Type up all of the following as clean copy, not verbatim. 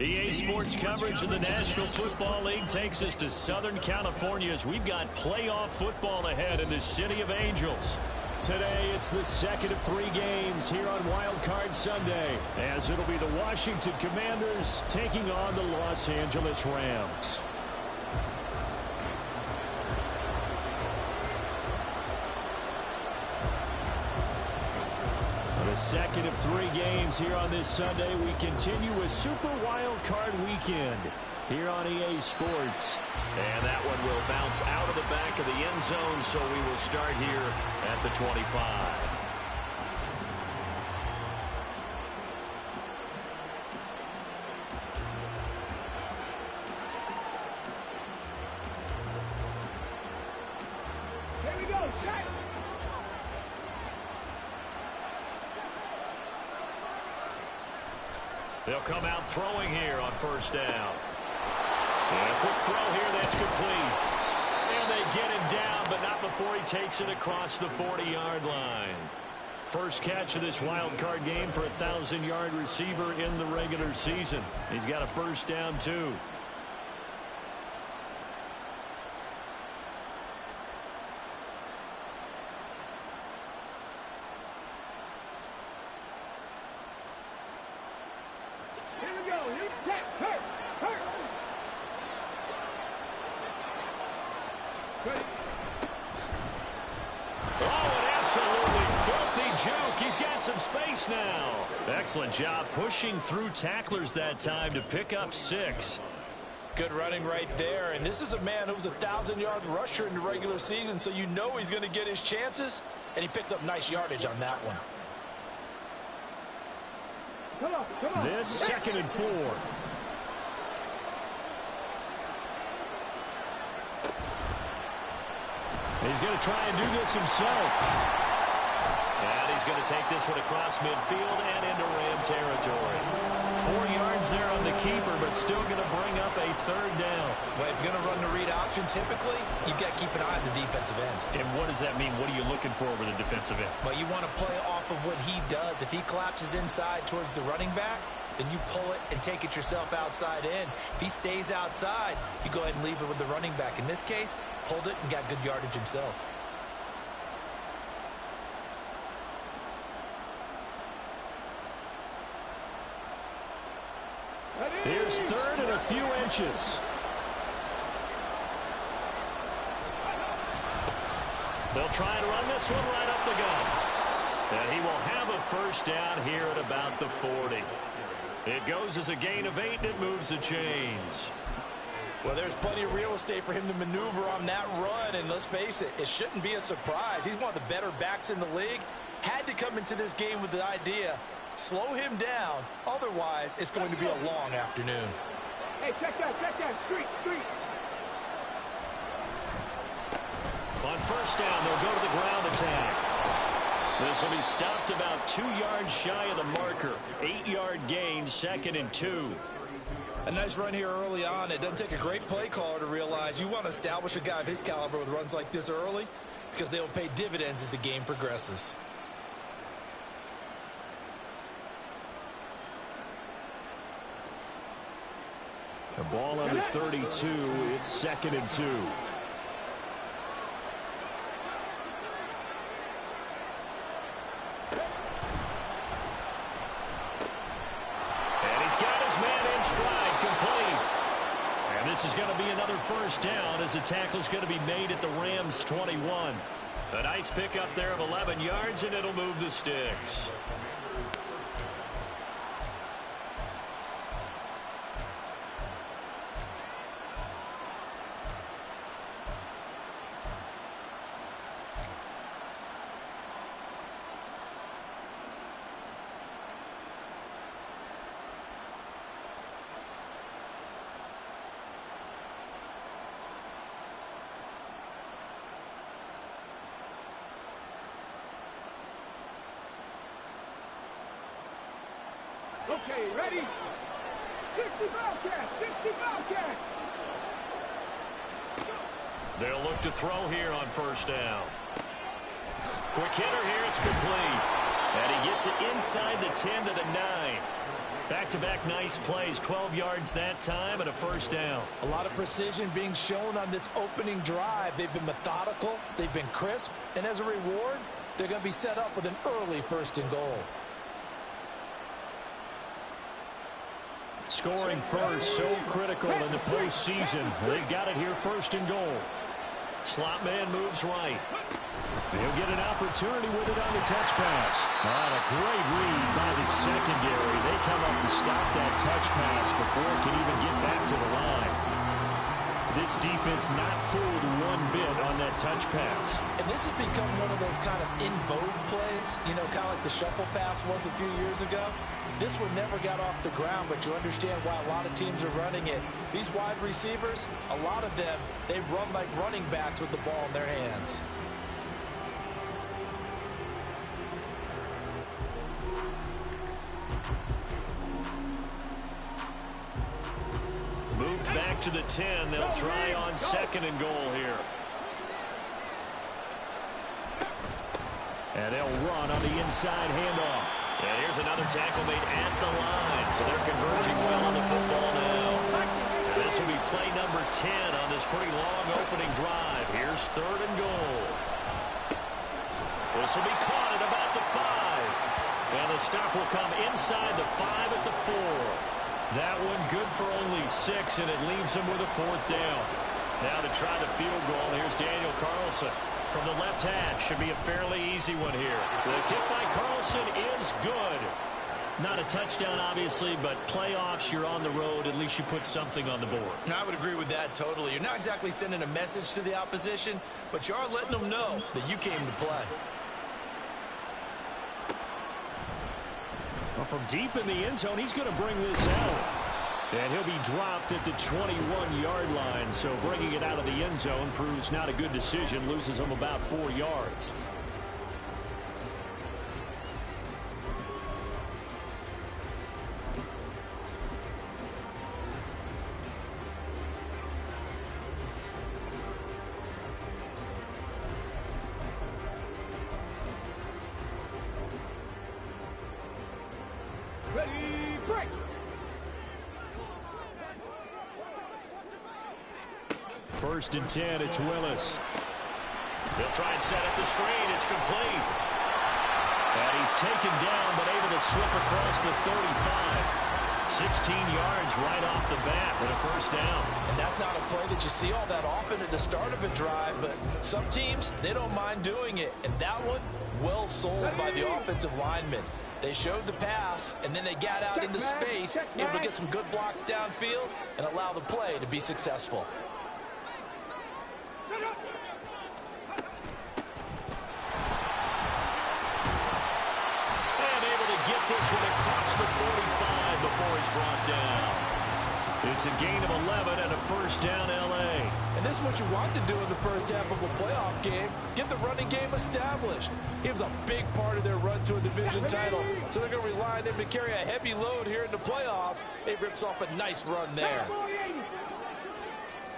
EA Sports coverage of the National Football League takes us to Southern California as we've got playoff football ahead in the City of Angels. Today, it's the second of 3 games here on Wildcard Sunday, as it'll be the Washington Commanders taking on the Los Angeles Rams. The second of 3 games here on this Sunday. We continue with Super Wild Card Weekend here on EA Sports. And that one will bounce out of the back of the end zone, so we will start here at the 25. They'll come out throwing here on first down. And a quick throw here that's complete. And they get him down, but not before he takes it across the 40-yard line. First catch of this wild card game for a 1,000-yard receiver in the regular season. He's got a first down, too. Excellent job pushing through tacklers that time to pick up 6. Good running right there. And this is a man who was a 1,000-yard rusher in the regular season, so you know he's going to get his chances, and he picks up nice yardage on that one. Come on. This second and 4. He's going to try and do this himself. And he's going to take this one across midfield and into Ram territory. 4 yards there on the keeper, but still going to bring up a third down. Well, if you're going to run the read option, typically, you've got to keep an eye on the defensive end. And what does that mean? What are you looking for with the defensive end? Well, you want to play off of what he does. If he collapses inside towards the running back, then you pull it and take it yourself outside in. If he stays outside, you go ahead and leave it with the running back. In this case, pulled it and got good yardage himself. Here's third and a few inches. They'll try and run this one right up the gut. And he will have a first down here at about the 40. It goes as a gain of 8, and it moves the chains. Well, there's plenty of real estate for him to maneuver on that run, and let's face it, it shouldn't be a surprise. He's one of the better backs in the league. Had to come into this game with the idea, slow him down, otherwise it's going to be a long afternoon. Hey, check that, street. On first down, they'll go to the ground attack. This will be stopped about 2 yards shy of the marker. 8-yard gain, 2nd and 2. A nice run here early on. It doesn't take a great play caller to realize you want to establish a guy of his caliber with runs like this early because they will pay dividends as the game progresses. The ball on the 32. It's 2nd and 2. This is going to be another first down as the tackle is going to be made at the Rams' 21. A nice pickup there of 11 yards, and it'll move the sticks. Okay, ready? 60 Bobcat. They'll look to throw here on first down. Quick hitter here, it's complete. And he gets it inside the 10 to the 9. Back-to-back nice plays, 12 yards that time and a first down. A lot of precision being shown on this opening drive. They've been methodical, they've been crisp, and as a reward, they're going to be set up with an early 1st and goal. Scoring first, so critical in the postseason. They've got it here, 1st and goal. Slot man moves right. He'll get an opportunity with it on the touch pass. A great read by the secondary. They come up to stop that touch pass before it can even get back to the line. This defense not fooled one bit on that touch pass. And this has become one of those kind of in vogue plays, you know, kind of like the shuffle pass was a few years ago. This one never got off the ground, but you understand why a lot of teams are running it. These wide receivers, a lot of them, they run like running backs with the ball in their hands. Moved back to the 10. They'll try on 2nd and goal here. And they'll run on the inside handoff. And here's another tackle made at the line. So they're converging well on the football now. And this will be play number 10 on this pretty long opening drive. Here's 3rd and goal. This will be caught at about the 5. And the stop will come inside the 5 at the 4. That one good for only 6, and it leaves him with a 4th down. Now to try the field goal, here's Daniel Carlson. From the left hash, should be a fairly easy one here. The kick by Carlson is good. Not a touchdown, obviously, but playoffs, you're on the road. At least you put something on the board. I would agree with that totally. You're not exactly sending a message to the opposition, but you are letting them know that you came to play. Well, from deep in the end zone, he's going to bring this out. And he'll be dropped at the 21-yard line, so bringing it out of the end zone proves not a good decision, loses him about 4 yards. Ready, break. First and 10, it's Willis. He'll try and set up the screen. It's complete. And he's taken down, but able to slip across the 35. 16 yards right off the bat with a first down. And that's not a play that you see all that often at the start of a drive, but some teams, they don't mind doing it. And that one, well sold by the offensive lineman. They showed the pass, and then they got out into space, able to get some good blocks downfield and allow the play to be successful. Get this one across the 45 before he's brought down. It's a gain of 11 and a first down, L.A. And this is what you want to do in the first half of a playoff game. Get the running game established. He was a big part of their run to a division title. So they're going to rely on him to carry a heavy load here in the playoffs. He rips off a nice run there.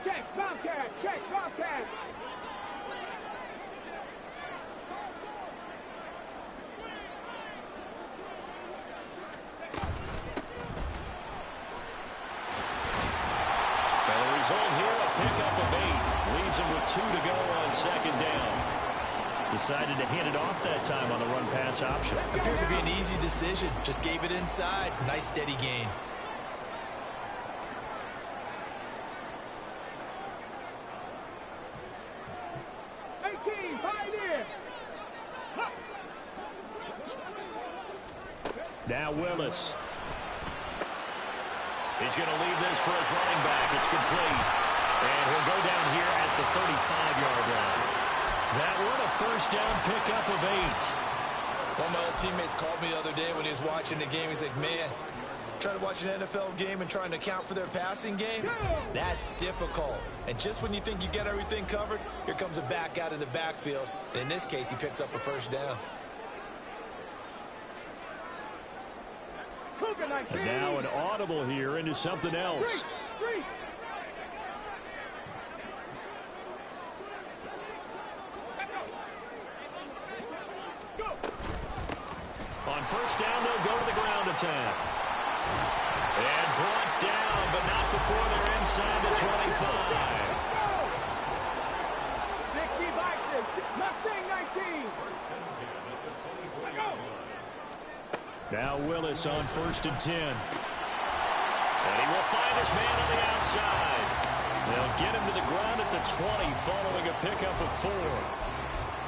Check, Bobcat, check, Bobcat. Result here, a pickup of 8. Leaves him with 2 to go on second down. Decided to hand it off that time on the run-pass option. Appeared to be an easy decision. Just gave it inside. Nice steady gain. Now Willis. He's going to leave this for his running back. It's complete. And he'll go down here at the 35-yard line. That one a first down pickup of 8. One of my old teammates called me the other day when he was watching the game. He's like, man, trying to watch an NFL game and trying to account for their passing game, that's difficult. And just when you think you get everything covered, here comes a back out of the backfield. And in this case, he picks up a first down. And now an audible here into something else. On first down, they'll go to the ground attack. And brought down, but not before they're inside the 25. Now Willis on first and 10. And he will find his man on the outside. They'll get him to the ground at the 20 following a pickup of 4.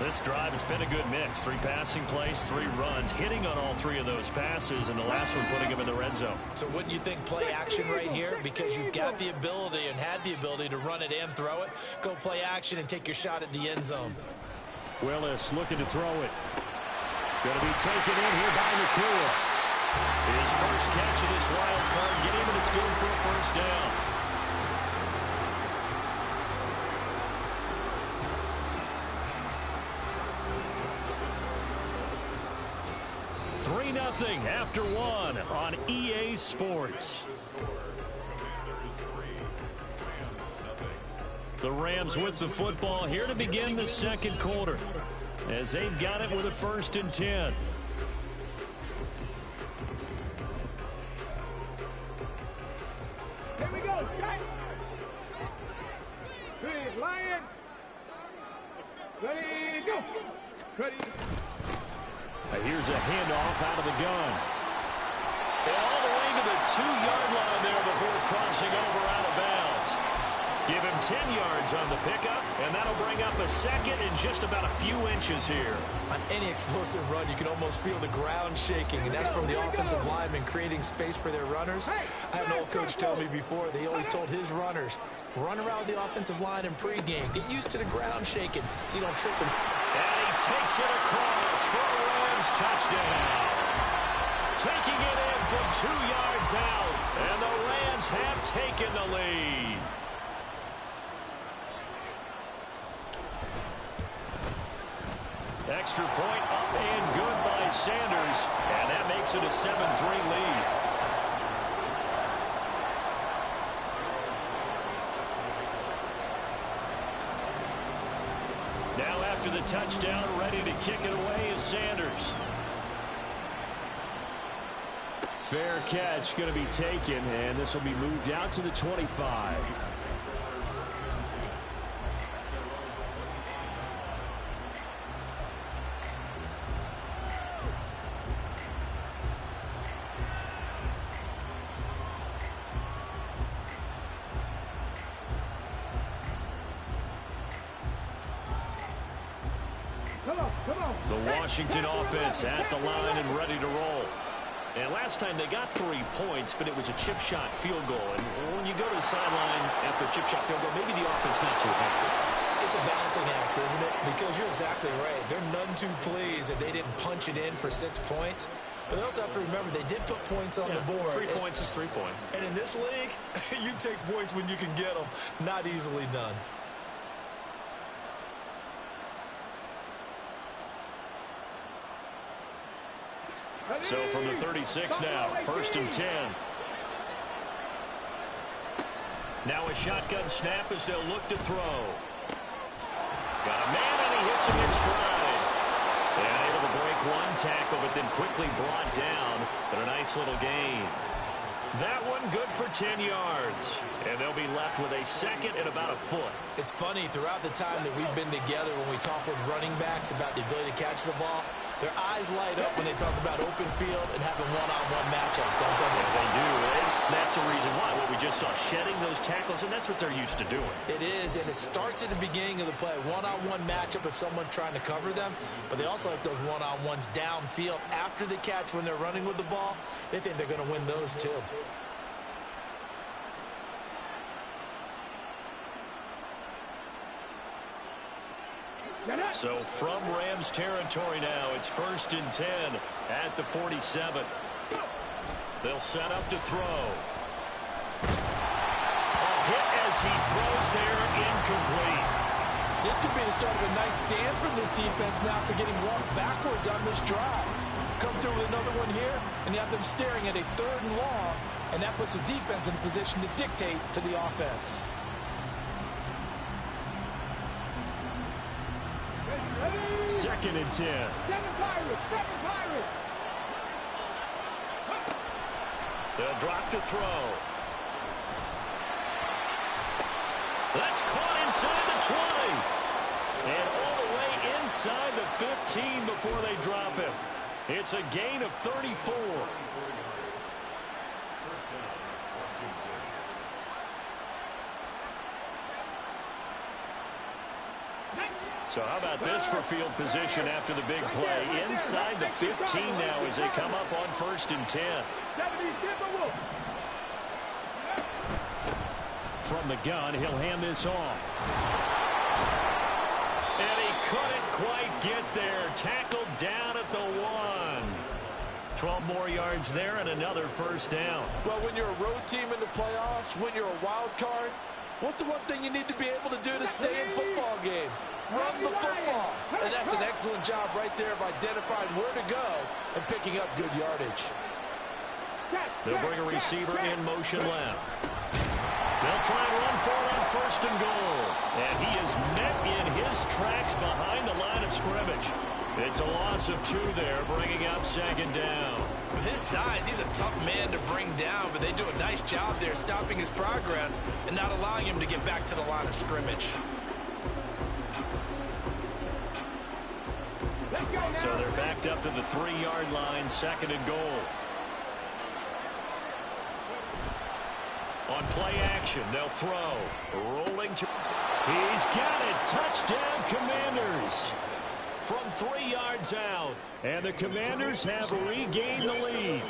This drive, it's been a good mix. 3 passing plays, 3 runs, hitting on all 3 of those passes, and the last one putting him in the red zone. So wouldn't you think play action right here? Because you've got the ability and had the ability to run it and throw it. Go play action and take your shot at the end zone. Willis looking to throw it. Going to be taken in here by McCool. His first catch of this wild card game, and it's good for a first down. Nothing after 1 on EA Sports. The Rams with the football here to begin the second quarter as they've got it with a first and 10. Here we go, Jack. Ready, Lion. Ready, go. Ready. Here's a handoff out of the gun. And all the way to the 2-yard line there before crossing over out of bounds. Give him 10 yards on the pickup, and that'll bring up a second in just about a few inches here. On any explosive run, you can almost feel the ground shaking, and that's from the offensive linemen creating space for their runners. I had an old coach tell me before, they always told his runners, run around the offensive line in pregame. Get used to the ground shaking so you don't trip them. And he takes it across for a Rams touchdown. Taking it in from 2 yards out, and the Rams have taken the lead. Extra point up and good by Sanders, and that makes it a 7-3 lead. Now after the touchdown, ready to kick it away is Sanders. Fair catch going to be taken, and this will be moved out to the 25. The Washington offense at the line and ready to roll. And last time they got 3 points, but it was a chip shot field goal. And when you go to the sideline after a chip shot field goal, maybe the offense not too happy. It's a balancing act, isn't it? Because you're exactly right. They're none too pleased that they didn't punch it in for 6 points. But they also have to remember they did put points on the board. 3 points is 3 points. And in this league, you take points when you can get them. Not easily done. So from the 36 now, 1st and 10. Now a shotgun snap as they'll look to throw. Got a man and he hits him in stride. And able to break 1 tackle, but then quickly brought down. But a nice little gain. That one good for 10 yards. And they'll be left with a 2nd and about a foot. It's funny, throughout the time that we've been together, when we talk with running backs about the ability to catch the ball, their eyes light up when they talk about open field and having one-on-one matchups, don't they? Yeah, they do. And that's the reason why. What we just saw, shedding those tackles, and that's what they're used to doing. It is, and it starts at the beginning of the play. One-on-one matchup if someone's trying to cover them, but they also like those one-on-ones downfield after the catch when they're running with the ball. They think they're going to win those too. So from Rams territory now, it's 1st and 10 at the 47. They'll set up to throw. A hit as he throws there, incomplete. This could be the start of a nice stand from this defense now for getting walked backwards on this drive. Come through with another one here, and you have them staring at a 3rd and long, and that puts the defense in a position to dictate to the offense. Second and 10. They'll drop to throw. That's caught inside the 20. And all the way inside the 15 before they drop him. It's a gain of 34. So how about this for field position after the big play? Inside the 15 now as they come up on 1st and 10. From the gun, he'll hand this off. And he couldn't quite get there. Tackled down at the 1. 12 more yards there and another 1st down. Well, when you're a road team in the playoffs, when you're a wild card, what's the one thing you need to be able to do to stay in football games? Run the football. And that's an excellent job right there of identifying where to go and picking up good yardage. They'll bring a receiver in motion left. They'll try and run for it on 1st and goal. And he is met in his tracks behind the line of scrimmage. It's a loss of 2 there, bringing up 2nd down. With his size, he's a tough man to bring down, but they do a nice job there stopping his progress and not allowing him to get back to the line of scrimmage. So they're backed up to the 3-yard line, 2nd and goal. On play action, they'll throw. Rolling to... He's got it. Touchdown, Commanders. From 3 yards out. And the Commanders have regained the lead.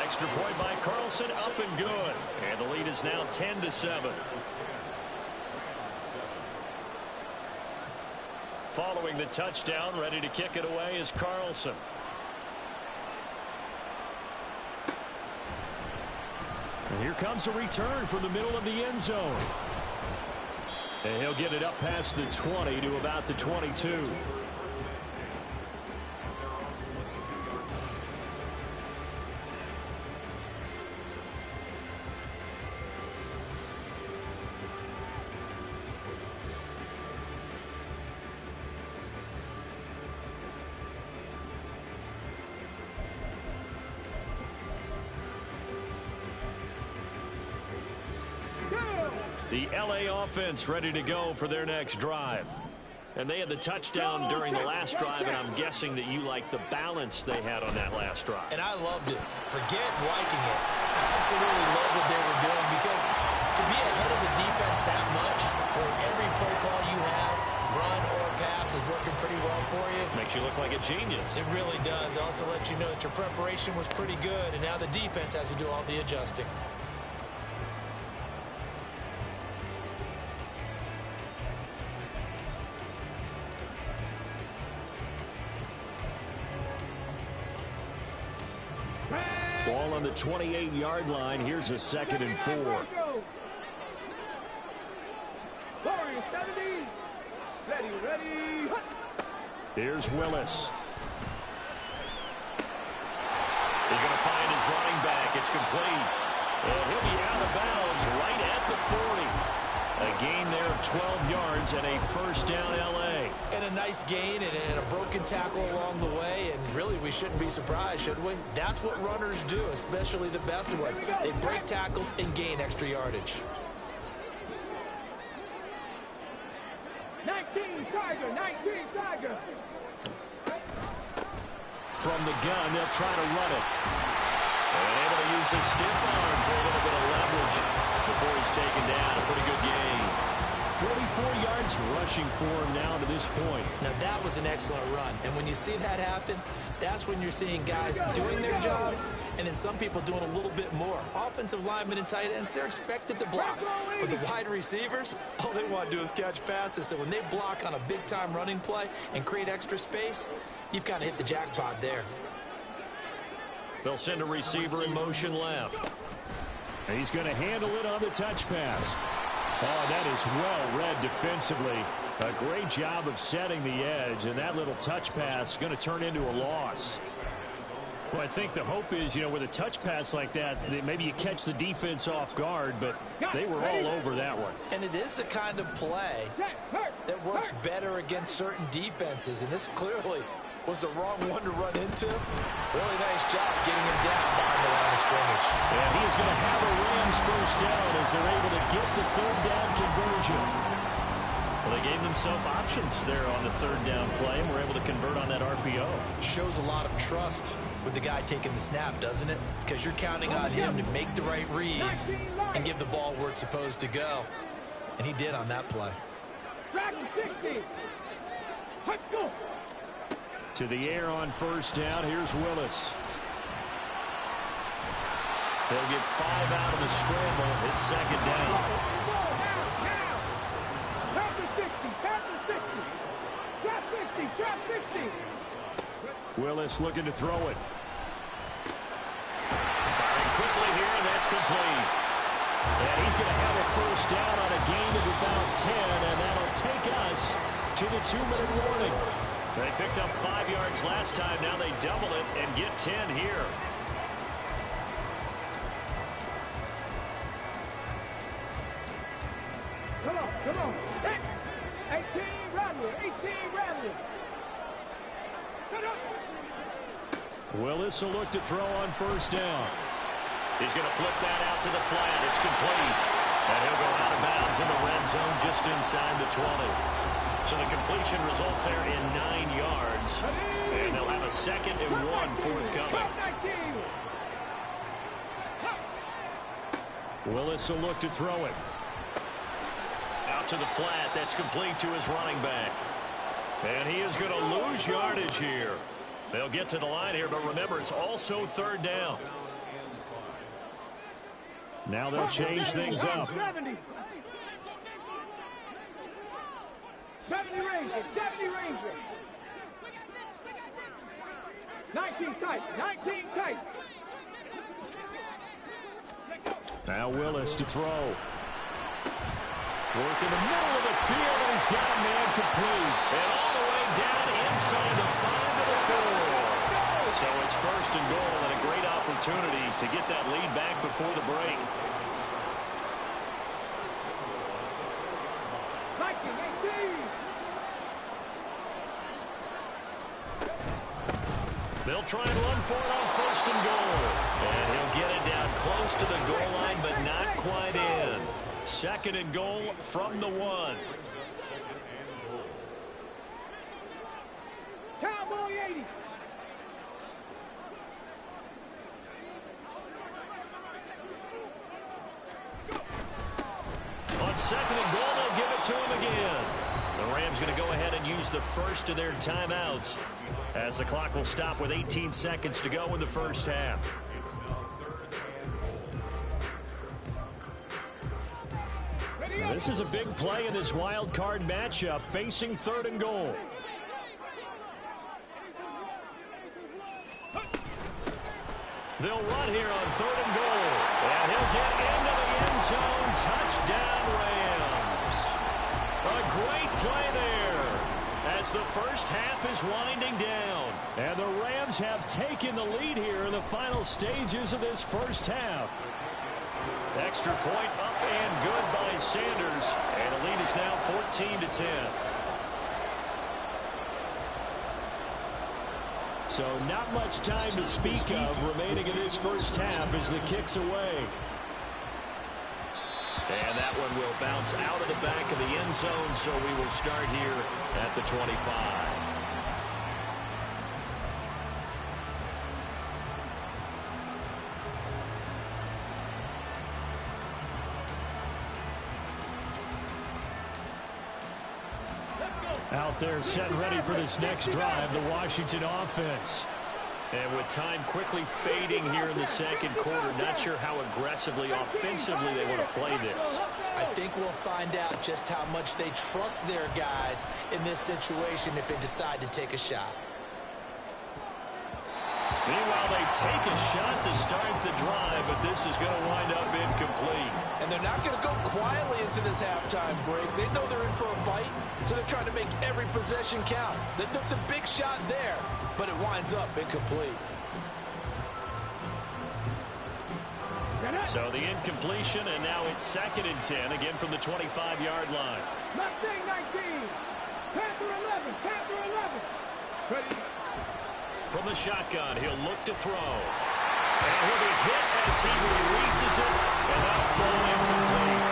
Extra point by Carlson, up and good. And the lead is now 10-7. Following the touchdown, ready to kick it away is Carlson. And here comes a return from the middle of the end zone. And he'll get it up past the 20 to about the 22. The LA offense ready to go for their next drive. And they had the touchdown during the last drive, and I'm guessing that you like the balance they had on that last drive. And I loved it. Forget liking it. Absolutely love what they were doing, because to be ahead of the defense that much, where every play call you have, run or pass, is working pretty well for you. Makes you look like a genius. It really does. It also lets you know that your preparation was pretty good, and now the defense has to do all the adjusting. Ball on the 28-yard line. Here's a 2nd and 4. Ready. Here's Willis. He's going to find his running back. It's complete. And he'll be out of bounds right at the 40. A gain there of 12 yards and a first down LA. And a nice gain and a broken tackle along the way. And really, we shouldn't be surprised, should we? That's what runners do, especially the best ones. They break tackles and gain extra yardage. 19 Tiger. From the gun, they'll try to run it. And able to use his stiff arm for a little bit of leverage before he's taken down. A pretty good gain. 44 yards rushing for him now to this point. Now, that was an excellent run. And when you see that happen, that's when you're seeing guys doing their job, and then some people doing a little bit more. Offensive linemen and tight ends, they're expected to block. But the wide receivers, all they want to do is catch passes. So when they block on a big-time running play and create extra space, you've kind of hit the jackpot there. They'll send a receiver in motion left. And he's going to handle it on the touch pass. Oh, that is well read defensively. A great job of setting the edge, and that little touch pass is going to turn into a loss. Well, I think the hope is, with a touch pass like that, maybe you catch the defense off guard, but they were all over that one. And it is the kind of play that works better against certain defenses, and this clearly was the wrong one to run into. Really nice job getting him down behind the line of scrimmage. And he is going to have a Rams first down as they're able to get the 3rd down conversion. Well, they gave themselves options there on the 3rd down play, and were able to convert on that RPO. Shows a lot of trust with the guy taking the snap, doesn't it? Because you're counting on him to make the right reads and give the ball where it's supposed to go. And he did on that play. 60. Let's go. To the air on first down. Here's Willis. They'll get 5 out of the scramble. It's 2nd down. Now. Tap the 60. Trap 60. Willis looking to throw it. Firing quickly here, and that's complete. And he's going to have a first down on a gain of about 10, and that'll take us to the 2-minute warning. They picked up 5 yards last time. Now they double it and get 10 here. Come on. 18 Rattler. Willis will look to throw on first down. He's going to flip that out to the flat. It's complete. And he'll go out of bounds in the red zone just inside the 20. So the completion results there in 9 yards. And they'll have a 2nd and 1 forthcoming. Willis will look to throw it. Out to the flat. That's complete to his running back. And he is going to lose yardage here. They'll get to the line here, but remember, it's also 3rd down. Now they'll change things up. 70 Ranger. 19 tight. Now Willis to throw. Work in the middle of the field, and he's got a man complete. And all the way down inside the 5 to the 4. So it's 1st and goal, and a great opportunity to get that lead back before the break. They'll try and run for it on 1st and goal. And he'll get it down close to the goal line, but not quite in. Second and goal from the 1. Cowboy 80. On second and goal, they'll give it to him again. The Rams going to go ahead and use the first of their timeouts as the clock will stop with 18 seconds to go in the first half. This is a big play in this wild card matchup, facing third and goal. They'll run here on third and goal. And he'll get into the end zone. Touchdown, Rams. A great play there as the first half is winding down. And the Rams have taken the lead here in the final stages of this first half. Extra point up and good by Sanders. And the lead is now 14-10. So not much time to speak of remaining in this first half as the kick's away. And that one will bounce out of the back of the end zone, so we will start here at the 25. Out there set and ready for this next drive, the Washington offense. And with time quickly fading here in the second quarter, not sure how aggressively, offensively they want to play this. I think we'll find out just how much they trust their guys in this situation if they decide to take a shot. Meanwhile, they take a shot to start the drive, but this is going to wind up incomplete. And they're not going to go quietly into this halftime break. They know they're in for a fight, so they're trying to make every possession count. They took the big shot there, but it winds up incomplete. So the incompletion, and now it's 2nd and 10, again from the 25-yard line. Mustang 19. Panther 11. Panther 11. Ready. From the shotgun, he'll look to throw. And he'll be hit as he releases it, and that'll fall incomplete.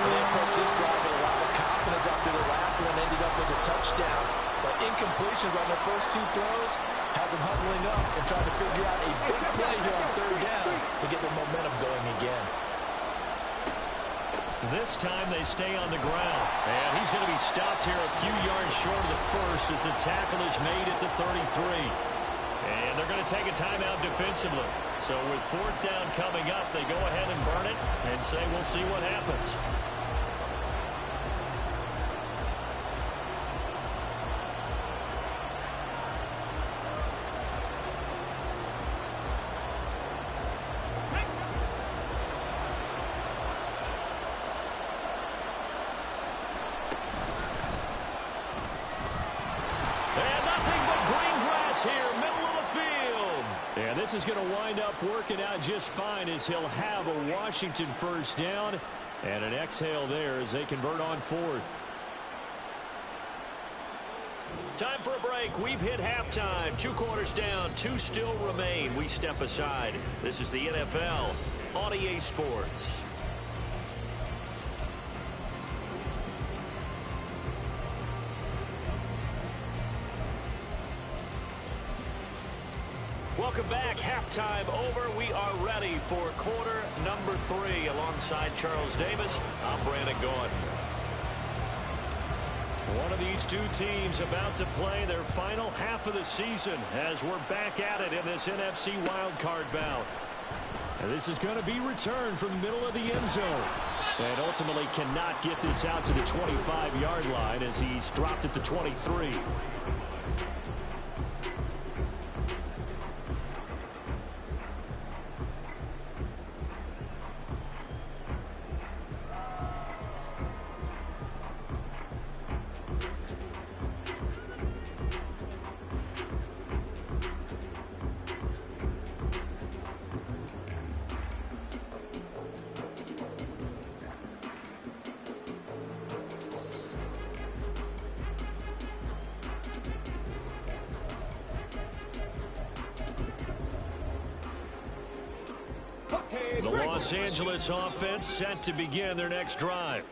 They approach this drive with a lot of confidence after the last one ended up as a touchdown. But incompletions on their first 2 throws has them huddling up and trying to figure out a big play here on 3rd down to get their momentum going again. This time they stay on the ground. And he's going to be stopped here a few yards short of the first as the tackle is made at the 33. And they're going to take a timeout defensively. So with 4th down coming up, they go ahead and burn it and say we'll see what happens. This is going to wind up working out just fine as he'll have a Washington 1st down and an exhale there as they convert on 4th. Time for a break. We've hit halftime. 2 quarters down, 2 still remain. We step aside. This is the NFL on EA Sports. Welcome back. Halftime over. We are ready for quarter number 3. Alongside Charles Davis, I'm Brandon Gordon. One of these 2 teams about to play their final half of the season as we're back at it in this NFC wildcard bout. And this is going to be returned from the middle of the end zone. And ultimately cannot get this out to the 25-yard line as he's dropped at the 23. The Los Angeles offense set to begin their next drive.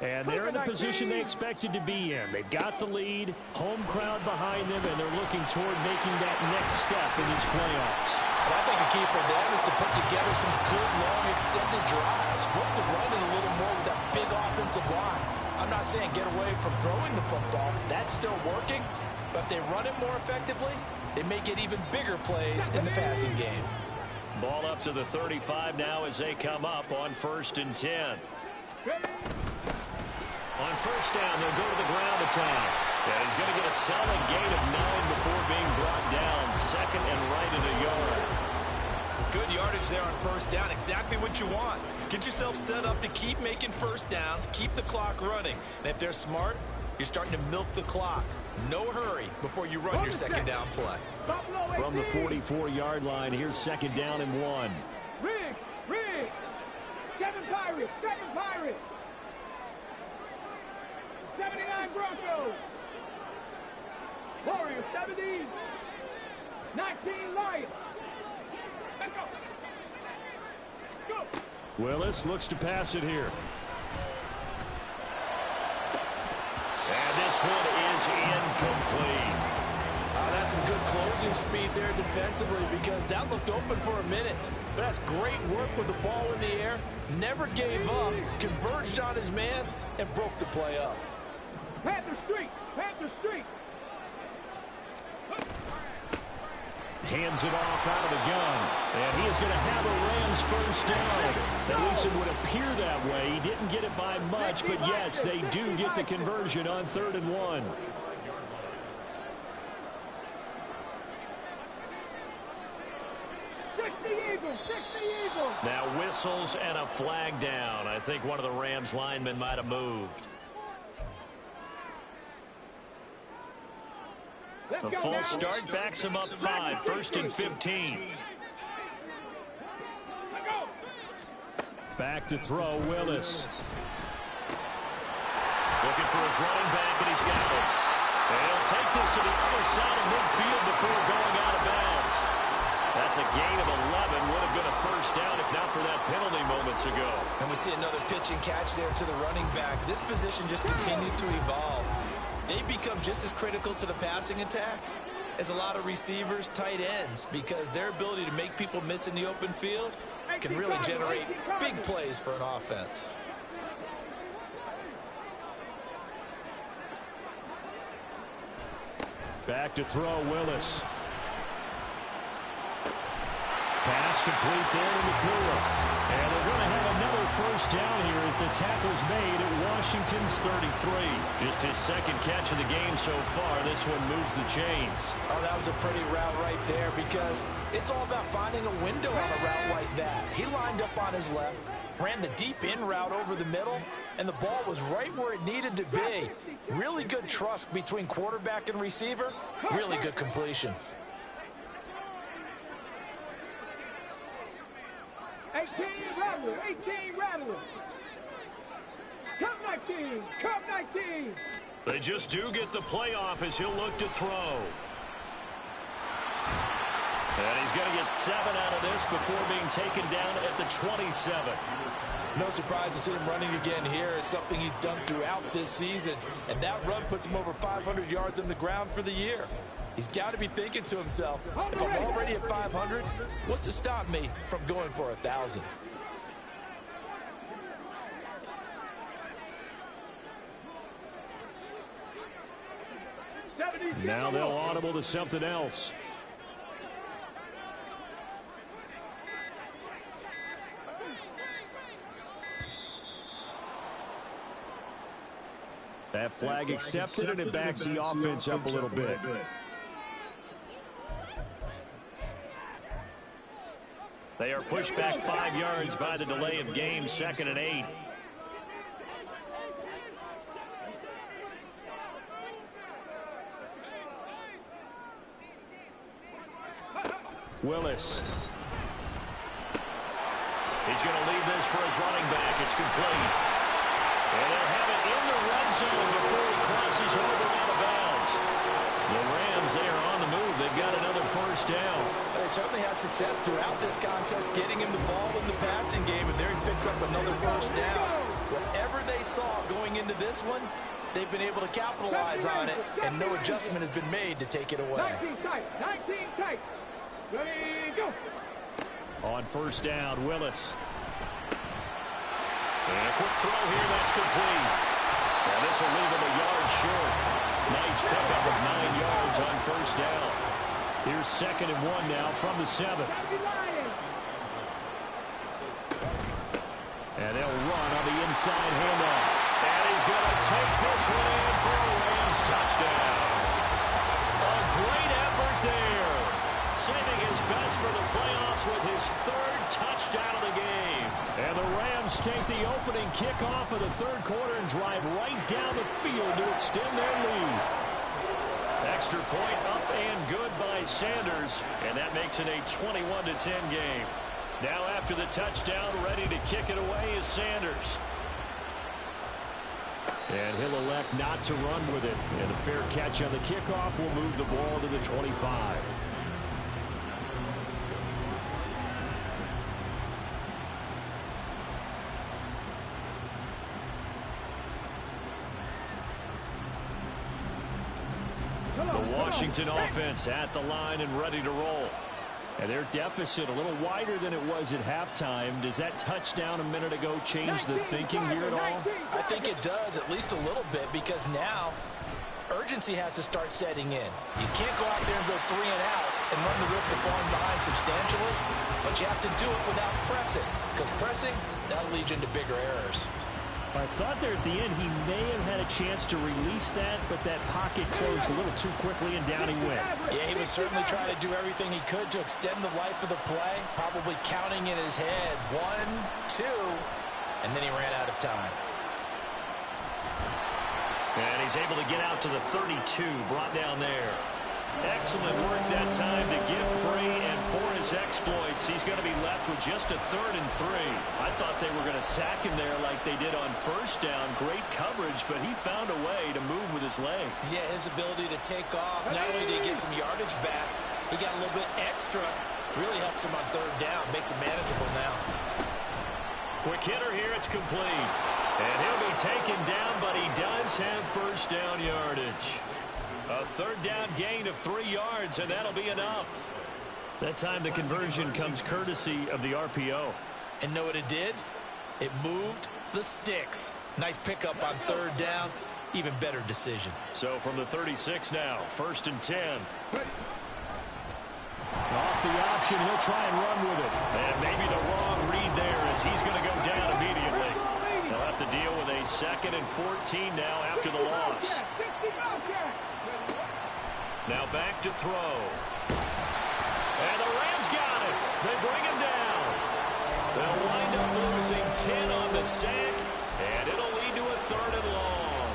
And they're in the position they expected to be in. They've got the lead, home crowd behind them, and they're looking toward making that next step in these playoffs. Well, I think a key for them is to put together some good, long, extended drives. Work the running a little more with that big offensive line. I'm not saying get away from throwing the football. That's still working. But if they run it more effectively, they may get even bigger plays in the passing game. Ball up to the 35 now as they come up on 1st and 10. On 1st down, they'll go to the ground attack. And he's going to get a solid gain of 9 before being brought down. 2nd and right at a yard. Good yardage there on 1st down. Exactly what you want. Get yourself set up to keep making 1st downs, keep the clock running. And if they're smart, you're starting to milk the clock. No hurry before you run your 2nd down play. From the 44-yard line, here's 2nd down and 1. Rig. 7 Pirates. 79 Broncos. Warriors 70. 19 Lions. Let's go. Willis looks to pass it here. And this one is incomplete. That's some good closing speed there defensively because that looked open for a minute. But that's great work with the ball in the air. Never gave up, converged on his man, and broke the play up. Panther Street. Hands it off out of the gun. And he is going to have a Rams 1st down. At least it would appear that way. He didn't get it by much, but yes, they do get the conversion on 3rd and 1. Now whistles and a flag down. I think one of the Rams linemen might have moved. A false start backs him up 5. 1st and 15. Back to throw, Willis. Looking for his running back, and he's got it. And he'll take this to the other side of midfield before going out of bounds. That's a gain of 11. Would have been a 1st down if not for that penalty moments ago. And we see another pitch and catch there to the running back. This position just continues to evolve. They become just as critical to the passing attack as a lot of receivers, tight ends, because their ability to make people miss in the open field can really generate big plays for an offense. Back to throw, Willis. Pass complete there in the cooler. And they're going to have another 1st down here as the tackle's made at Washington's 33. Just his 2nd catch of the game so far. This one moves the chains. Oh, that was a pretty route right there because it's all about finding a window on a route like that. He lined up on his left, ran the deep in route over the middle, and the ball was right where it needed to be. Really good trust between quarterback and receiver. Really good completion. 18 Rattler. Cup 19. They just do get the playoff as he'll look to throw. And he's going to get 7 out of this before being taken down at the 27. No surprise to see him running again here. It's something he's done throughout this season. And that run puts him over 500 yards on the ground for the year. He's got to be thinking to himself, if I'm already at 500, what's to stop me from going for 1,000? Now they'll audible to something else. That flag accepted, and it backs the offense up a little bit. They are pushed back 5 yards by the delay of game. 2nd and 8. Willis. He's going to leave this for his running back. It's complete. And they'll have it in the red zone before he crosses over out of bounds. The Rams, they are on the move. They've got another first down. They certainly had success throughout this contest getting him the ball in the passing game, and there he picks up another first down. Whatever they saw going into this one, they've been able to capitalize on it, and no adjustment has been made to take it away. 19 tight. Ready, go. On first down, Willis. And a quick throw here, that's complete. And this will leave him a yard short. Nice pickup of 9 yards on first down. Here's 2nd and 1 now from the 7. And they'll run on the inside handoff. And he's going to take this one in for a Rams touchdown. A great effort there. Saving his best for the playoffs with his 3rd touchdown of the game. And the Rams take the opening kickoff of the 3rd quarter and drive right down the field to extend their lead. Extra point up and good by Sanders. And that makes it a 21-10 game. Now after the touchdown, ready to kick it away is Sanders. And he'll elect not to run with it. And a fair catch on the kickoff will move the ball to the 25. The Washington offense at the line and ready to roll. And their deficit a little wider than it was at halftime. Does that touchdown a minute ago change the thinking here at all? I think it does, at least a little bit, because now urgency has to start setting in. You can't go out there and go 3 and out and run the risk of falling behind substantially, but you have to do it without pressing, because pressing, that'll lead you into bigger errors. I thought there at the end he may have had a chance to release that, but that pocket closed a little too quickly and down he went. Yeah, he was certainly trying to do everything he could to extend the life of the play, probably counting in his head 1, 2, and then he ran out of time. And he's able to get out to the 32, brought down there. Excellent work that time to get free, and for his exploits, he's going to be left with just a 3rd and 3. I thought they were going to sack him there like they did on first down. Great coverage, but he found a way to move with his legs. Yeah, his ability to take off, not only did he get some yardage back, he got a little bit extra. Really helps him on 3rd down, makes it manageable now. Quick hitter here, it's complete. And he'll be taken down, but he does have first down yardage. A 3rd down gain of 3 yards, and that'll be enough. That time the conversion comes courtesy of the RPO. And know what it did? It moved the sticks. Nice pickup on 3rd down. Even better decision. So from the 36 now, 1st and 10. Off the option, he'll try and run with it. And maybe the wrong read there as he's going to go down immediately. They'll have to deal with a 2nd and 14 now after the loss. Now back to throw. And the Rams got it. They bring him down. They'll wind up losing 10 on the sack, and it'll lead to a 3rd and long.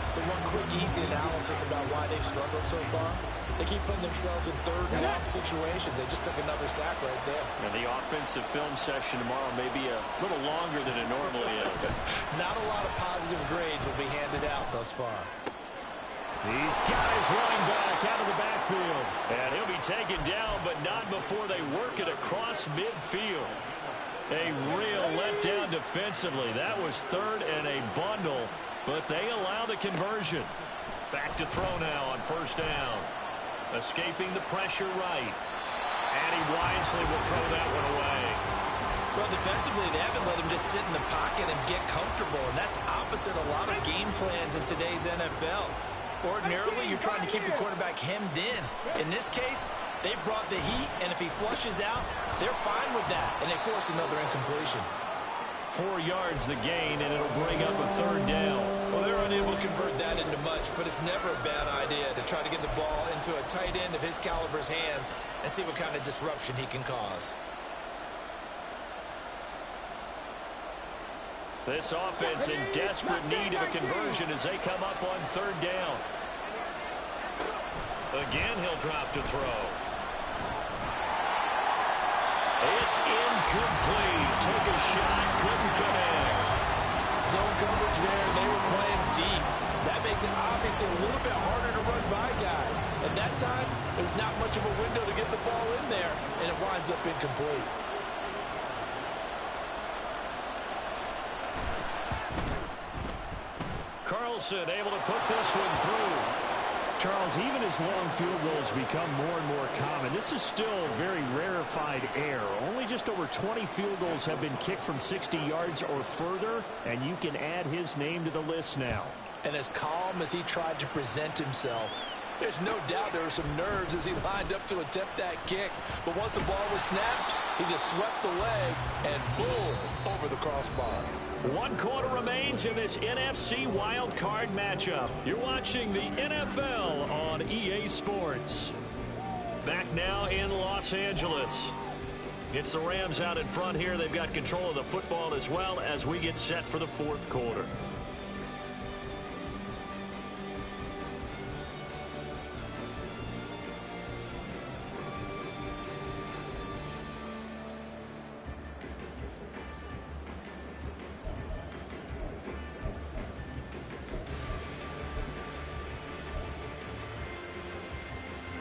So one quick, easy analysis about why they've struggled so far. They keep putting themselves in 3rd and long situations. They just took another sack right there. And the offensive film session tomorrow may be a little longer than it normally is. Not a lot of positive grades will be handed out thus far. He's got his running back out of the backfield. And he'll be taken down, but not before they work it across midfield. A real letdown defensively. That was 3rd and a bundle, but they allow the conversion. Back to throw now on 1st down. Escaping the pressure right. And he wisely will throw that one away. Well, defensively, they haven't let him just sit in the pocket and get comfortable, and that's opposite a lot of game plans in today's NFL. Ordinarily, you're trying to keep the quarterback hemmed in. In this case, they brought the heat, and if he flushes out, they're fine with that, and they force another incompletion. 4 yards the gain, and it'll bring up a 3rd down. Well, they're unable to convert that into much, but it's never a bad idea to try to get the ball into a tight end of his caliber's hands and see what kind of disruption he can cause. This offense in desperate need of a conversion as they come up on 3rd down. Again, he'll drop to throw. It's incomplete. Took a shot, couldn't connect. Zone coverage there. They were playing deep. That makes makes it obviously a little bit harder to run by guys. And that time, there's not much of a window to get the ball in there, and it winds up incomplete. Carlson able to put this one through. Charles, even as long field goals become more and more common, this is still very rarefied air. Only just over 20 field goals have been kicked from 60 yards or further, and you can add his name to the list now. And as calm as he tried to present himself, there's no doubt there were some nerves as he lined up to attempt that kick. But once the ball was snapped, he just swept the leg and boom, over the crossbar. 1 quarter remains in this NFC Wildcard matchup. You're watching the NFL on EA Sports. Back now in Los Angeles. It's the Rams out in front here. They've got control of the football as well as we get set for the 4th quarter.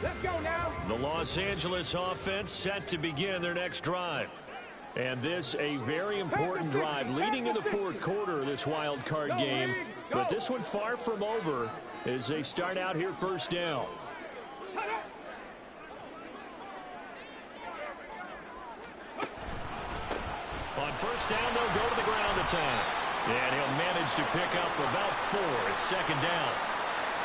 Let's go now. The Los Angeles offense set to begin their next drive. And this a very important drive leading in the 4th quarter of this wild card game. But this one far from over as they start out here first down. On first down, they'll go to the ground attack. And he'll manage to pick up about 4. It's 2nd down.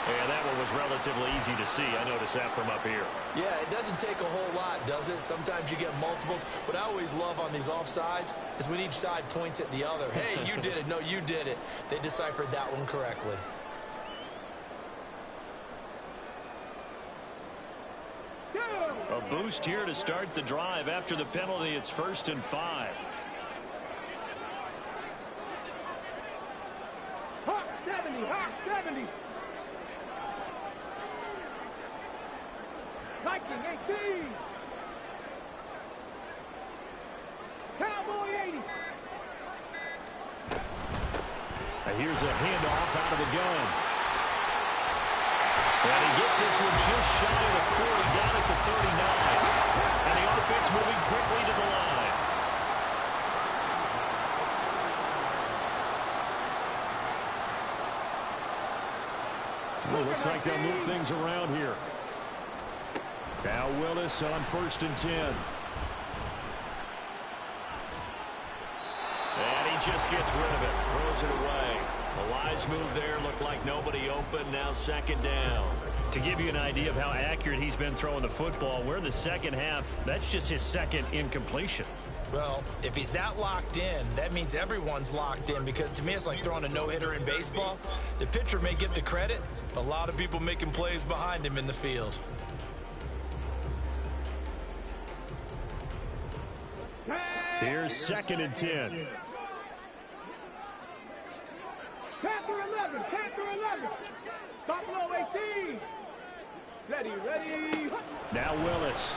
And that one was relatively easy to see. I noticed that from up here. Yeah, it doesn't take a whole lot, does it? Sometimes you get multiples. What I always love on these offsides is when each side points at the other. Hey, you did it. No, you did it. They deciphered that one correctly. A boost here to start the drive. After the penalty, it's 1st and 5. Hot 70, hot 70. Viking 18. Cowboy 80. Here's a handoff out of the gun. And he gets this one just shy of the 40, down at the 39. And the offense moving quickly to the line. Well, looks like they'll move things around here. Now Willis on 1st and 10. And he just gets rid of it. Throws it away. The wise move there. Looked like nobody open. Now 2nd down. To give you an idea of how accurate he's been throwing the football, we're in the 2nd half. That's just his 2nd incompletion. Well, if he's that locked in, that means everyone's locked in, because to me it's like throwing a no-hitter in baseball. The pitcher may get the credit, but a lot of people making plays behind him in the field. Here's 2nd and 10. Panther 11, Panther 11. Buffalo 18. Ready, ready. Now Willis.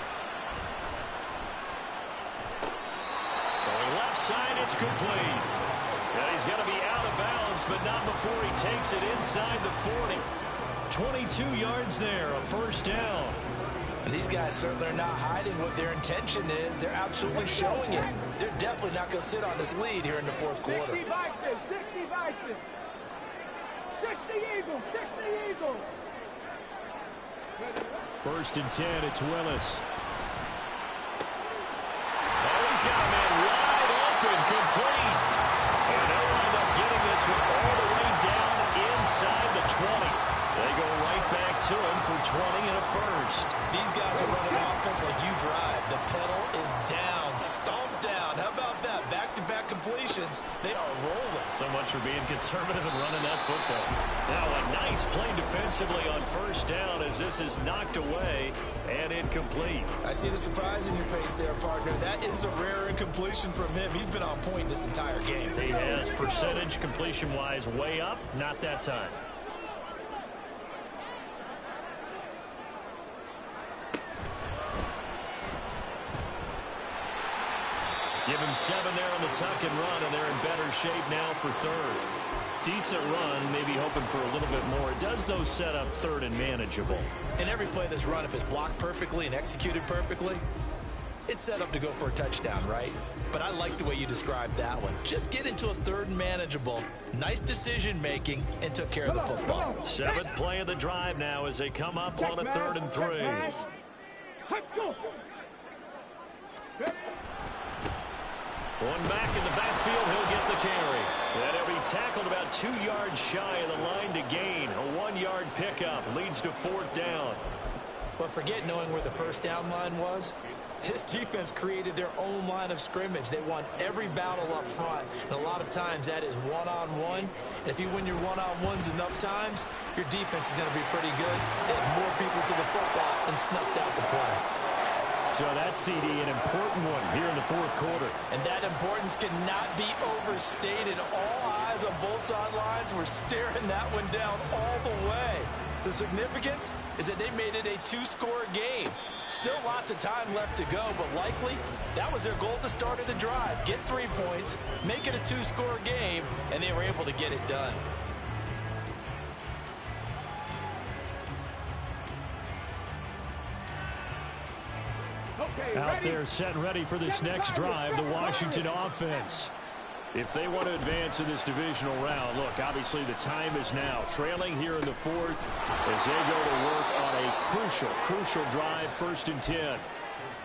Throwing left side, it's complete. And he's got to be out of bounds, but not before he takes it inside the 40. 22 yards there, a 1st down. And these guys certainly are not hiding what their intention is. They're absolutely showing it. They're definitely not going to sit on this lead here in the 4th quarter. 60 Vikings, 60 Vikings. 60 Eagles, 60 Eagles. 1st and 10, it's Willis. Oh, he's got a man wide open, complete. And they'll wind up getting this one all the way down inside the 20. They go right back to him for 20 and a 1st. These guys are running offense like you drive. The pedal is down, stomped down. How about that? Back-to-back completions. They are rolling. So much for being conservative and running that football. Now a nice play defensively on 1st down as this is knocked away and incomplete. I see the surprise in your face there, partner. That is a rare incompletion from him. He's been on point this entire game. He has percentage completion-wise way up, not that time. Give him 7 there on the tuck and run, and they're in better shape now for 3rd. decent run, maybe hoping for a little bit more. It does, though, set up third and manageable. And every play that's run, if it's blocked perfectly and executed perfectly, it's set up to go for a touchdown, right? But I like the way you described that one. Just get into a third and manageable, nice decision-making, and took care of the football. 7th play of the drive now as they come up on a 3rd and 3. One back in the backfield, he'll get the carry. And he'll be tackled about 2 yards shy of the line to gain. A 1-yard pickup leads to 4th down. But forget knowing where the first down line was. This defense created their own line of scrimmage. They won every battle up front. And a lot of times that is one-on-one. And if you win your one-on-ones enough times, your defense is going to be pretty good. They have more people to the football and snuffed out the play. So that's, CD, an important one here in the 4th quarter. And that importance cannot be overstated. All eyes on both sidelines were staring that one down all the way. The significance is that they made it a 2-score game. Still lots of time left to go, but likely that was their goal at the start of the drive. Get 3 points, make it a 2-score game, and they were able to get it done. Out there set and ready for this next drive, the Washington offense. If they want to advance in this divisional round, look, obviously the time is now. Trailing here in the 4th as they go to work on a crucial drive, 1st and 10.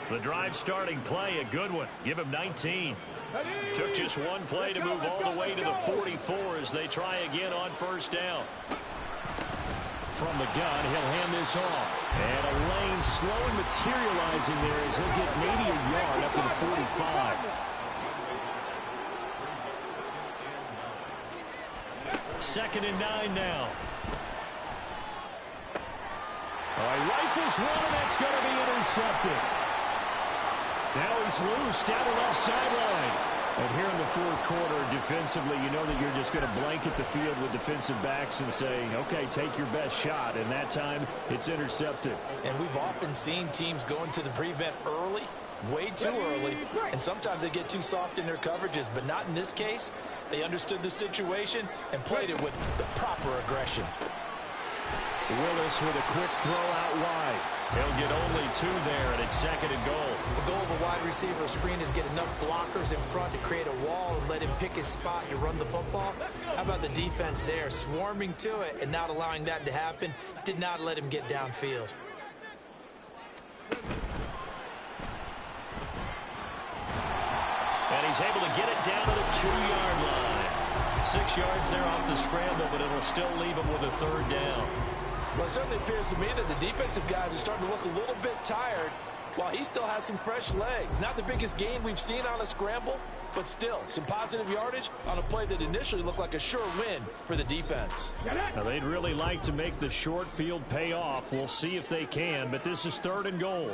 The drive starting play, a good one. Give him 19. Took just one play to move all the way to the 44 as they try again on 1st down. From the gun, he'll hand this off. And a lane slowly materializing there as he'll get maybe a yard up to the 45. Second and 9 now. All right, rifles one, and that's going to be intercepted. Now he's loose down the left sideline. And here in the 4th quarter, defensively, you know that you're just going to blanket the field with defensive backs and say, okay, take your best shot. And that time, it's intercepted. And we've often seen teams go into the prevent early, way too early, and sometimes they get too soft in their coverages, but not in this case. They understood the situation and played it with the proper aggression. Willis with a quick throw out wide. He'll get only 2 there, and it's 2nd and goal. The goal of a wide receiver screen is get enough blockers in front to create a wall and let him pick his spot to run the football. How about the defense there, swarming to it and not allowing that to happen? Did not let him get downfield. And he's able to get it down to the 2-yard line. 6 yards there off the scramble, but it'll still leave him with a 3rd down. Well, it certainly appears to me that the defensive guys are starting to look a little bit tired while he still has some fresh legs. Not the biggest gain we've seen on a scramble, but still some positive yardage on a play that initially looked like a sure win for the defense. Now, they'd really like to make the short field pay off. We'll see if they can, but this is 3rd and goal.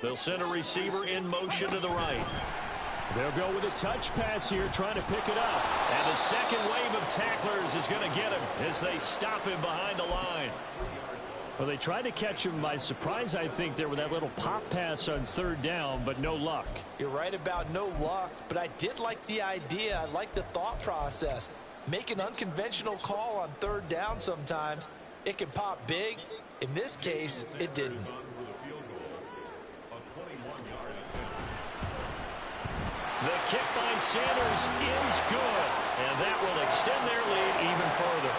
They'll send a receiver in motion to the right. They'll go with a touch pass here, trying to pick it up. And the second wave of tacklers is going to get him as they stop him behind the line. Well, they tried to catch him by surprise, I think, there with that little pop pass on 3rd down, but no luck. You're right about no luck, but I did like the idea. I like the thought process. Make an unconventional call on 3rd down sometimes. It can pop big. In this case, it didn't. The kick by Sanders is good, and that will extend their lead even further.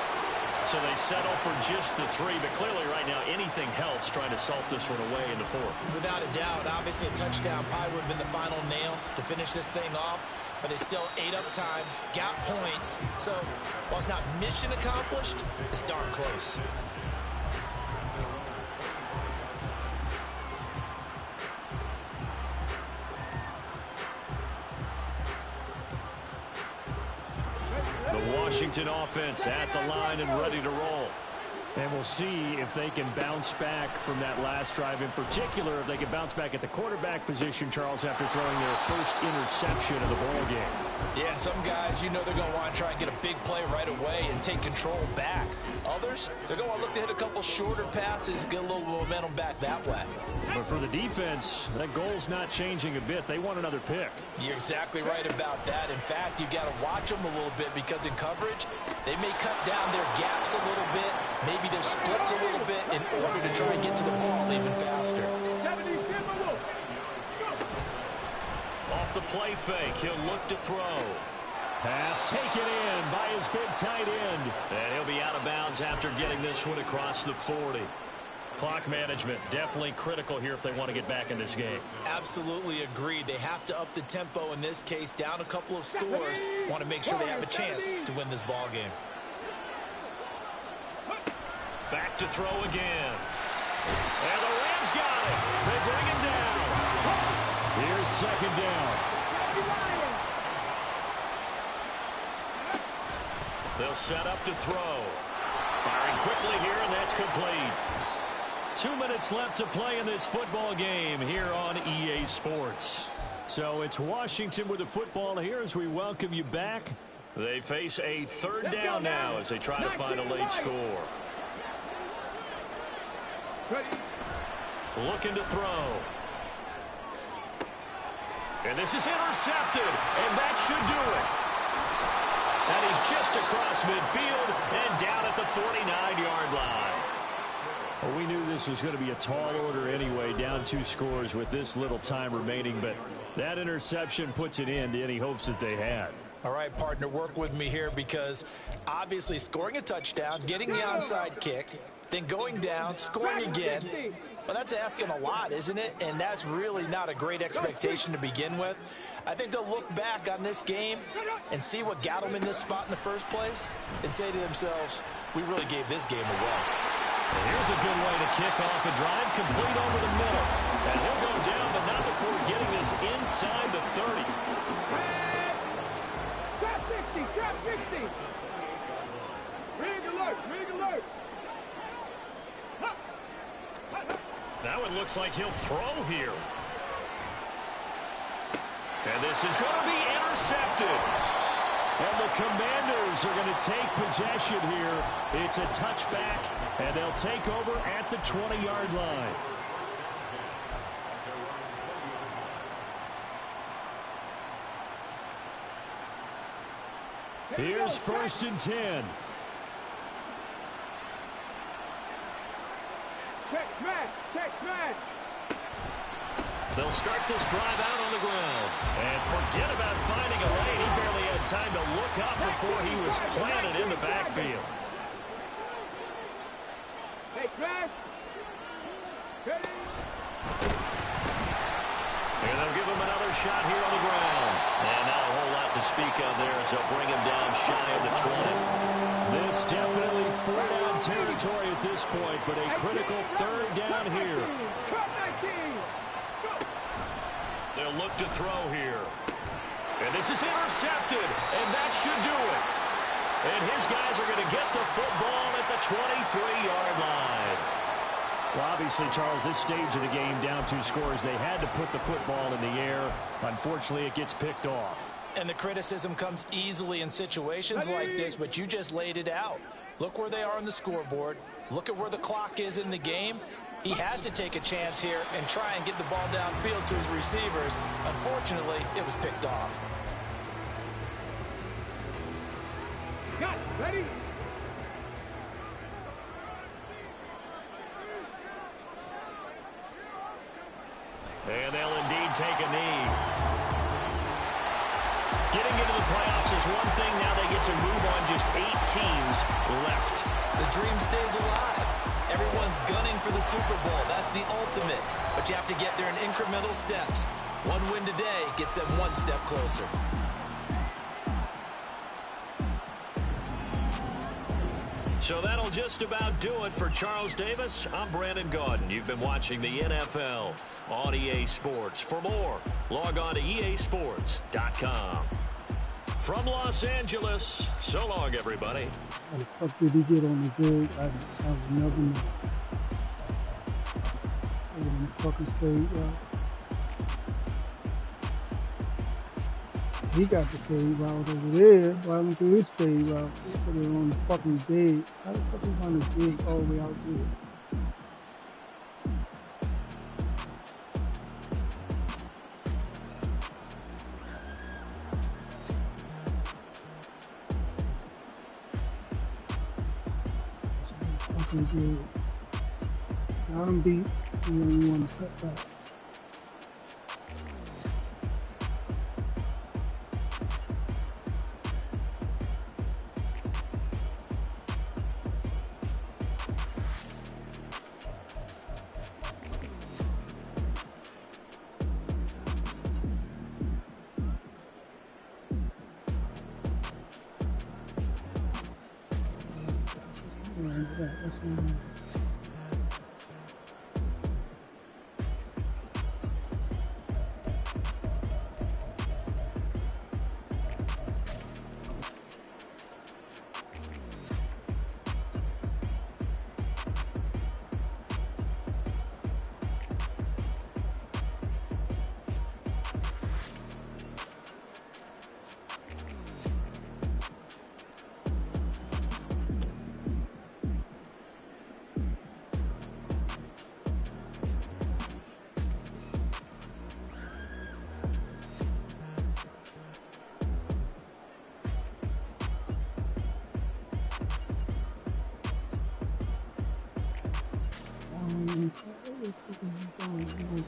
So they settle for just the 3, but clearly right now anything helps trying to salt this one away in the 4th. Without a doubt, obviously a touchdown probably would have been the final nail to finish this thing off, but it's still ate up time, got points. So while it's not mission accomplished, it's darn close. The Washington offense at the line and ready to roll. And we'll see if they can bounce back from that last drive in particular, if they can bounce back at the quarterback position, Charles, after throwing their first interception of the ball game. Yeah, some guys, you know they're going to want to try and get a big play right away and take control back. Others, they're going to look to hit a couple shorter passes, get a little momentum back that way. But for the defense, that goal's not changing a bit. They want another pick. You're exactly right about that. In fact, you got to watch them a little bit because in coverage, they may cut down their gaps a little bit, maybe their splits a little bit in order to try and get to the ball even faster. Off the play fake, he'll look to throw. Pass taken in by his big tight end. And he'll be out of bounds after getting this one across the 40. Clock management, definitely critical here if they want to get back in this game. Absolutely agreed. They have to up the tempo in this case, down a couple of scores. Want to make sure they have a chance to win this ball game. Back to throw again. And the Rams got it. They bring him down. Here's second down. They'll set up to throw. Firing quickly here, and that's complete. 2 minutes left to play in this football game here on EA Sports. So it's Washington with the football here as we welcome you back. They face a third down now as they try to find a late score. Looking to throw. And this is intercepted, and that should do it. And he's just across midfield and down at the 49-yard line. Well, we knew this was going to be a tall order anyway, down 2 scores with this little time remaining, but that interception puts an end to any hopes that they had. All right, partner, work with me here because obviously scoring a touchdown, getting the onside kick, then going down, scoring again. Well, that's asking a lot, isn't it? And that's really not a great expectation to begin with. I think they'll look back on this game and see what got them in this spot in the first place and say to themselves, we really gave this game away. And here's a good way to kick off a drive, complete over the middle. And he'll go down, but not before getting this inside the 30. Trap 60, trap 60. Rig alert, rig alert. That one looks like he'll throw here. And this is going to be intercepted. And the Commanders are going to take possession here. It's a touchback, and they'll take over at the 20-yard line. Here's 1st and 10. Check smash, check smash. They'll start this drive out on the ground. And forget about finding a lane. He barely had time to look up before he was planted in the backfield. Hey, smash. Ready? And they'll give him another shot here on the ground. And not a whole lot to speak of there as they'll bring him down shy of the 20. This definitely 4-down territory at this point, but a critical 3rd down here. They'll look to throw here. And this is intercepted, and that should do it. And his guys are going to get the football at the 23-yard line. Well, obviously, Charles, this stage of the game, down 2 scores, they had to put the football in the air. Unfortunately, it gets picked off. And the criticism comes easily in situations like this, but you just laid it out. Look where they are on the scoreboard. Look at where the clock is in the game. He has to take a chance here and try and get the ball downfield to his receivers. Unfortunately, it was picked off. Got it, ready? And they'll indeed take a knee. Getting into the playoffs is one thing. Now they get to move on just 8 teams left. The dream stays alive. Everyone's gunning for the Super Bowl. That's the ultimate. But you have to get there in incremental steps. One win today gets them one step closer. So that'll just about do it for Charles Davis. I'm Brandon Gaudin. You've been watching the NFL on EA Sports. For more, log on to easports.com. From Los Angeles, so long, everybody. How the fuck did he get on the jig? I would never know. Over in the fucking fade route. He got the fade route over there. Why don't do his fade route? He put it on the fucking jig. How the fuck he run the jig all the way out there? Good. Got him beat, and then you want to cut back.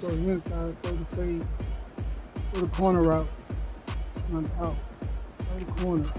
Go inside, go to fade, go to corner route, not out, go to corner.